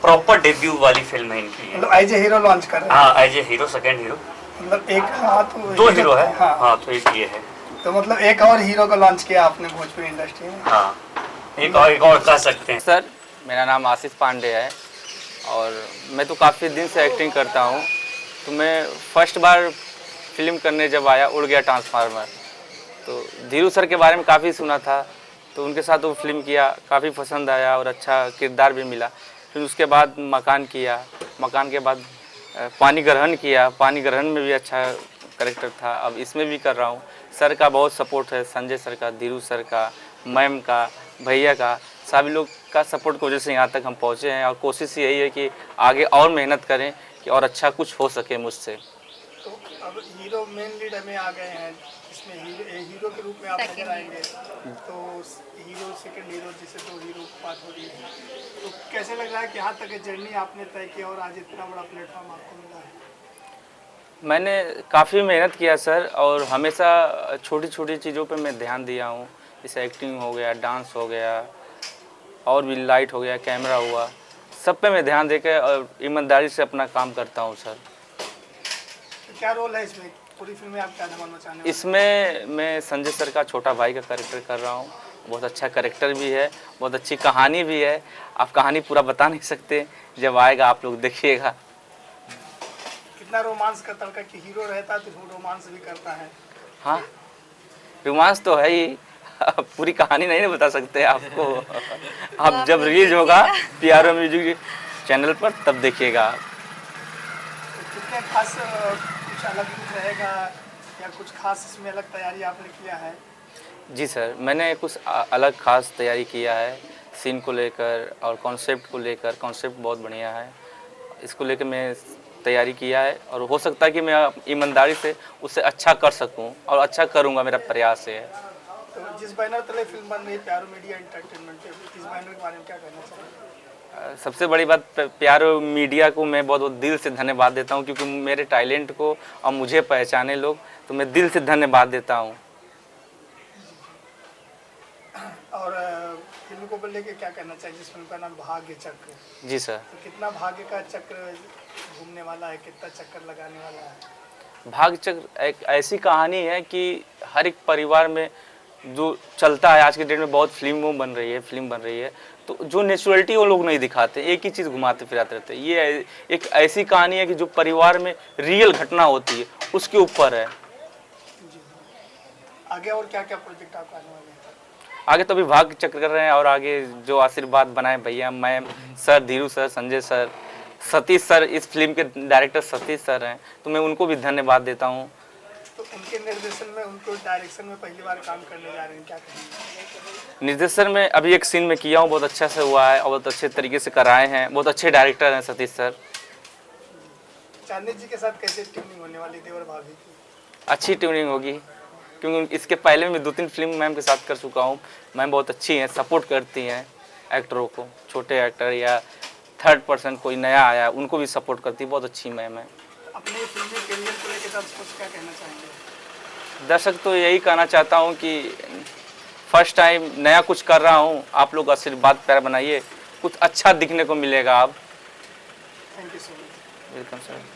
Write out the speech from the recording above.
Proper debut वाली film है इनकी। मतलब एज ए हीरो लॉन्च कर रहे हैं। हाँ, as a hero, second hero. मतलब एक हाथ दो हीरो है। हाँ, हाँ, तो एक ये है। तो मतलब एक और हीरो को लॉन्च किया आपने भोजपुरी इंडस्ट्री में। हाँ, एक और कह सकते हैं। सर, मेरा नाम आशीष पांडे है और मैं तो काफ़ी दिन से एक्टिंग करता हूँ। तो मैं फर्स्ट बार फिल्म करने जब आया उड़ गया ट्रांसफार्मर, तो धीरू सर के बारे में काफ़ी सुना था, तो उनके साथ वो फिल्म किया, काफ़ी पसंद आया और अच्छा किरदार भी मिला। फिर उसके बाद मकान किया, मकान के बाद पानी ग्रहण किया, पानी ग्रहण में भी अच्छा करेक्टर था। अब इसमें भी कर रहा हूँ। सर का बहुत सपोर्ट है, संजय सर का, धीरू सर का, मैम का, भैया का, सभी लोग का सपोर्ट की वजह से यहाँ तक हम पहुँचे हैं। और कोशिश यही है कि आगे और मेहनत करें कि और अच्छा कुछ हो सके मुझसे। तो अब हीरो मेन लीड में आ गए हैं, इसमें हीरो के रूप में आप नजर आएंगे। तो हीरो सेकंड हीरो जिसे दो हीरो बात हो रही है, तो कैसे लग रहा है कि यहाँ तक जर्नी आपने तय की और आज इतना बड़ा प्लेटफॉर्म आपको मिला है? मैंने काफ़ी मेहनत किया सर, और हमेशा छोटी छोटी चीज़ों पे मैं ध्यान दिया हूँ। जैसे एक्टिंग हो गया, डांस हो गया, और भी लाइट हो गया, कैमरा हुआ, सब पे मैं ध्यान देकर और ईमानदारी से अपना काम करता हूँ सर। तो क्या रोल है इसमें? पूरी फिल्म में आप क्या निभाना चाहने वाले? इसमें मैं संजय सर का छोटा भाई का कैरेक्टर कर रहा हूँ। बहुत अच्छा कैरेक्टर भी है, बहुत अच्छी कहानी भी है। आप कहानी पूरा बता नहीं सकते, जब आएगा आप लोग देखिएगा। कितना रोमांस का तड़का कि हीरो रहता तो रोमांस भी करता है। हाँ, रोमांस तो है ही। पूरी कहानी नहीं बता सकते आपको। आप जब रिलीज होगा PRO म्यूजिक चैनल पर तब देखिएगा। तो कितने खास कुछ अलग कुछ रहेगा या कुछ खास इसमें अलग तैयारी आपने किया है? जी सर, मैंने कुछ अलग खास तैयारी किया है सीन को लेकर और कॉन्सेप्ट को लेकर। कॉन्सेप्ट बहुत बढ़िया है, इसको लेकर मैं तैयारी किया है और हो सकता है कि मैं ईमानदारी से उससे अच्छा कर सकूं और अच्छा करूंगा, मेरा प्रयास है। तो जिस बैनर तले फिल्म बन रही है PRO मीडिया एंटरटेनमेंट, इस बैनर के बारे में क्या कहना चाहिए? सबसे बड़ी बात, PRO मीडिया को मैं बहुत दिल से धन्यवाद देता हूं, क्योंकि मेरे टैलेंट को और मुझे पहचाने लोग, तो मैं दिल से धन्यवाद देता हूं। और फिल्म को लेके क्या कहना चाहिए? जिस फिल्म का नाम भाग्य चक्र। जी सर। तो कितना भाग्य का चक्र घूमने वाला है, कितना चक्कर लगाने वाला है? भाग्य चक्र एक ऐसी कहानी है कि हर एक परिवार में जो चलता है। आज के डेट में बहुत फिल्म बन रही है, तो जो नेचुरलिटी वो लोग नहीं दिखाते, एक ही चीज़ घुमाते फिराते रहते हैं। ये एक ऐसी कहानी है कि जो परिवार में रियल घटना होती है उसके ऊपर है। जी। आगे और क्या क्या प्रोजेक्ट आप आने वाले हैं? आगे तो अभी भाग्य चक्र कर रहे हैं, और आगे जो आशीर्वाद बनाए भैया, ma'am, sir, Dhiru sir, Sanjay sir, Satish sir, इस फिल्म के डायरेक्टर सतीश सर हैं, तो मैं उनको भी धन्यवाद देता हूँ। तो उनके निर्देशन में, उनको डायरेक्शन में पहली बार काम करने जा रहे हैं, क्या कहेंगे? निर्देशन में अभी एक सीन में किया हूँ, बहुत अच्छा से हुआ है और बहुत अच्छे तरीके से कराए हैं। बहुत अच्छे डायरेक्टर हैं सतीश सर। चांदनी जी के साथ कैसे ट्यूनिंग होने वाली देवर भाभी की? अच्छी ट्यूनिंग होगी, क्योंकि इसके पहले मैं 2-3 फिल्म मैम के साथ कर चुका हूँ। मैम बहुत अच्छी हैं, सपोर्ट करती हैं एक्टरों को, छोटे एक्टर या थर्ड पर्सन कोई नया आया उनको भी सपोर्ट करती है। बहुत अच्छी मैम है। अपने फिल्मी करियर को लेकर दर्शकों क्या कहना चाहेंगे? दर्शक तो यही कहना चाहता हूँ कि फर्स्ट टाइम नया कुछ कर रहा हूँ, आप लोग आशीर्वाद प्यार बनाइए, कुछ अच्छा दिखने को मिलेगा। आप thank you so much. Welcome sir.